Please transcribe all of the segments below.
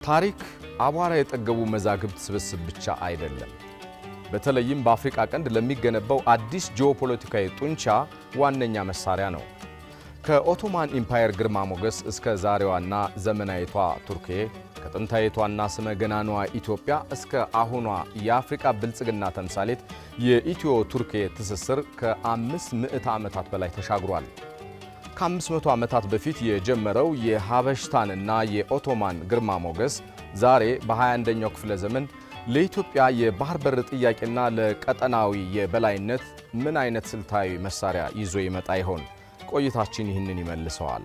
ታሪክ አቧራ የጠገቡ መዛግብት ስብስብ ብቻ አይደለም። በተለይም በአፍሪካ ቀንድ ለሚገነባው አዲስ ጂኦፖለቲካዊ ጡንቻ ዋነኛ መሳሪያ ነው። ከኦቶማን ኢምፓየር ግርማ ሞገስ እስከ ዛሬዋና ዘመናዊቷ ቱርክ፣ ከጥንታዊቷና ስመ ገናኗ ኢትዮጵያ እስከ አሁኗ የአፍሪካ ብልጽግና ተምሳሌት የኢትዮ ቱርክ ትስስር ከ500 ዓመታት በላይ ተሻግሯል። ከ500 ዓመታት በፊት የጀመረው የሀበሽታንና የኦቶማን ግርማ ሞገስ ዛሬ በ21ኛው ክፍለ ዘመን ለኢትዮጵያ የባህር በር ጥያቄና ለቀጠናዊ የበላይነት ምን አይነት ስልታዊ መሳሪያ ይዞ ይመጣ ይሆን? ቆይታችን ይህንን ይመልሰዋል።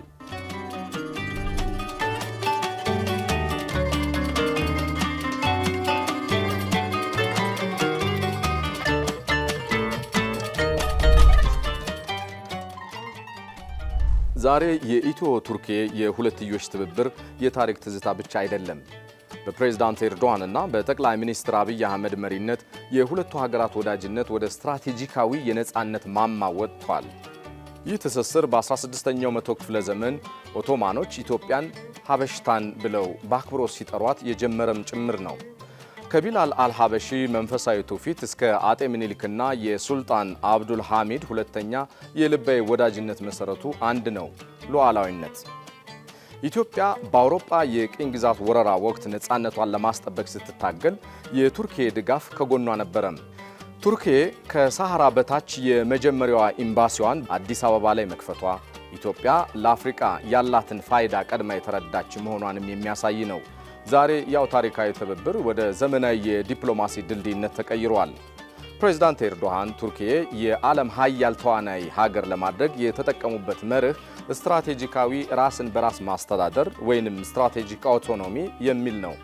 ዛሬ የኢትዮ ቱርክ የሁለትዮሽ ትብብር የታሪክ ትዝታ ብቻ አይደለም። በፕሬዝዳንት ኤርዶዋን እና በጠቅላይ ሚኒስትር አብይ አህመድ መሪነት የሁለቱ ሀገራት ወዳጅነት ወደ ስትራቴጂካዊ የነጻነት ማማ ወጥቷል። ይህ ትስስር በ16ኛው መቶ ክፍለ ዘመን ኦቶማኖች ኢትዮጵያን ሀበሽታን ብለው በአክብሮት ሲጠሯት የጀመረም ጭምር ነው። ከቢላል አልሐበሺ መንፈሳዊ ትውፊት እስከ አጤ ምኒልክና የሱልጣን አብዱል ሐሚድ ሁለተኛ የልባዊ ወዳጅነት መሰረቱ አንድ ነው፣ ሉዓላዊነት። ኢትዮጵያ በአውሮፓ የቅኝ ግዛት ወረራ ወቅት ነፃነቷን ለማስጠበቅ ስትታገል የቱርክ ድጋፍ ከጎኗ ነበረም። ቱርክ ከሳሐራ በታች የመጀመሪያዋ ኤምባሲዋን አዲስ አበባ ላይ መክፈቷ ኢትዮጵያ ለአፍሪካ ያላትን ፋይዳ ቀድማ የተረዳች መሆኗንም የሚያሳይ ነው። ዛሬ ያው ታሪካዊ ትብብር ወደ ዘመናዊ የዲፕሎማሲ ድልድይነት ተቀይሯል። ፕሬዝዳንት ኤርዶዋን ቱርክዬ የዓለም ሀያል ተዋናይ ሀገር ለማድረግ የተጠቀሙበት መርህ ስትራቴጂካዊ ራስን በራስ ማስተዳደር ወይንም ስትራቴጂክ አውቶኖሚ የሚል ነው።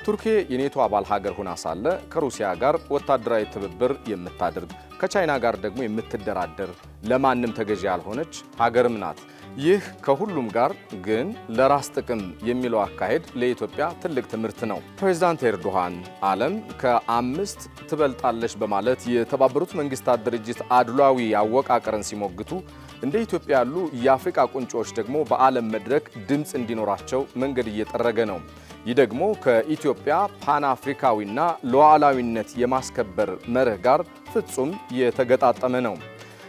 ቱርክዬ የኔቶ አባል ሀገር ሆና ሳለ ከሩሲያ ጋር ወታደራዊ ትብብር የምታደርግ ከቻይና ጋር ደግሞ የምትደራደር ለማንም ተገዢ ያልሆነች ሀገርም ናት። ይህ ከሁሉም ጋር ግን ለራስ ጥቅም የሚለው አካሄድ ለኢትዮጵያ ትልቅ ትምህርት ነው። ፕሬዝዳንት ኤርዶዋን ዓለም ከ5 ትበልጣለች በማለት የተባበሩት መንግስታት ድርጅት አድሏዊ አወቃቀርን ሲሞግቱ፣ እንደ ኢትዮጵያ ያሉ የአፍሪካ ቁንጮዎች ደግሞ በዓለም መድረክ ድምፅ እንዲኖራቸው መንገድ እየጠረገ ነው። ይህ ደግሞ ከኢትዮጵያ ፓን አፍሪካዊና ሉዓላዊነት የማስከበር መርህ ጋር ፍጹም የተገጣጠመ ነው።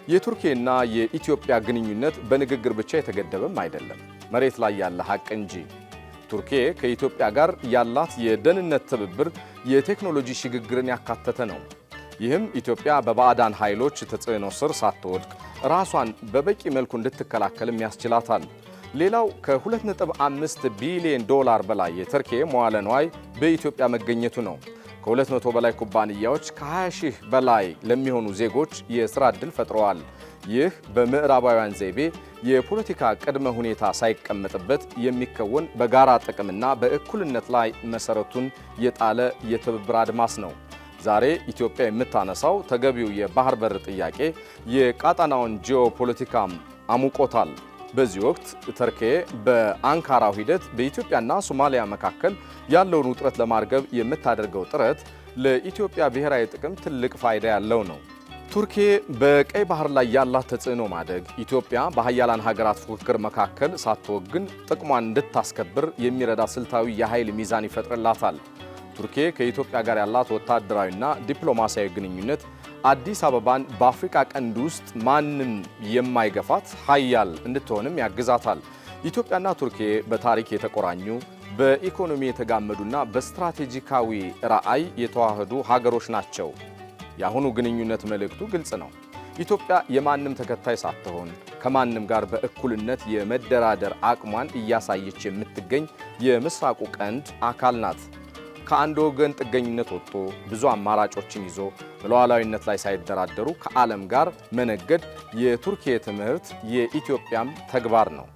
የቱርክና የኢትዮጵያ ግንኙነት በንግግር ብቻ የተገደበም አይደለም፣ መሬት ላይ ያለ ሀቅ እንጂ። ቱርክ ከኢትዮጵያ ጋር ያላት የደህንነት ትብብር የቴክኖሎጂ ሽግግርን ያካተተ ነው። ይህም ኢትዮጵያ በባዕዳን ኃይሎች ተጽዕኖ ስር ሳትወድቅ ራሷን በበቂ መልኩ እንድትከላከልም ያስችላታል። ሌላው ከ2.5 ቢሊዮን ዶላር በላይ የቱርክ መዋለ ንዋይ በኢትዮጵያ መገኘቱ ነው። ከ200 በላይ ኩባንያዎች ከ20 ሺህ በላይ ለሚሆኑ ዜጎች የሥራ ዕድል ፈጥረዋል። ይህ በምዕራባውያን ዘይቤ የፖለቲካ ቅድመ ሁኔታ ሳይቀመጥበት የሚከወን በጋራ ጥቅምና በእኩልነት ላይ መሰረቱን የጣለ የትብብር አድማስ ነው። ዛሬ ኢትዮጵያ የምታነሳው ተገቢው የባህር በር ጥያቄ የቀጣናውን ጂኦፖለቲካም አሙቆታል። በዚህ ወቅት ቱርክ በአንካራው ሂደት በኢትዮጵያና ሶማሊያ መካከል ያለውን ውጥረት ለማርገብ የምታደርገው ጥረት ለኢትዮጵያ ብሔራዊ ጥቅም ትልቅ ፋይዳ ያለው ነው። ቱርክ በቀይ ባህር ላይ ያላት ተጽዕኖ ማደግ ኢትዮጵያ በሀያላን ሀገራት ፉክክር መካከል ሳትወግን ጥቅሟን እንድታስከብር የሚረዳ ስልታዊ የኃይል ሚዛን ይፈጥርላታል። ቱርክ ከኢትዮጵያ ጋር ያላት ወታደራዊና ዲፕሎማሲያዊ ግንኙነት አዲስ አበባን በአፍሪካ ቀንድ ውስጥ ማንም የማይገፋት ሀያል እንድትሆንም ያግዛታል። ኢትዮጵያና ቱርክ በታሪክ የተቆራኙ በኢኮኖሚ የተጋመዱና በስትራቴጂካዊ ራዕይ የተዋሃዱ ሀገሮች ናቸው። የአሁኑ ግንኙነት መልእክቱ ግልጽ ነው። ኢትዮጵያ የማንም ተከታይ ሳትሆን ከማንም ጋር በእኩልነት የመደራደር አቅሟን እያሳየች የምትገኝ የምስራቁ ቀንድ አካል ናት። ከአንድ ወገን ጥገኝነት ወጥቶ ብዙ አማራጮችን ይዞ በሉዓላዊነት ላይ ሳይደራደሩ ከዓለም ጋር መነገድ የቱርክ ትምህርት የኢትዮጵያም ተግባር ነው።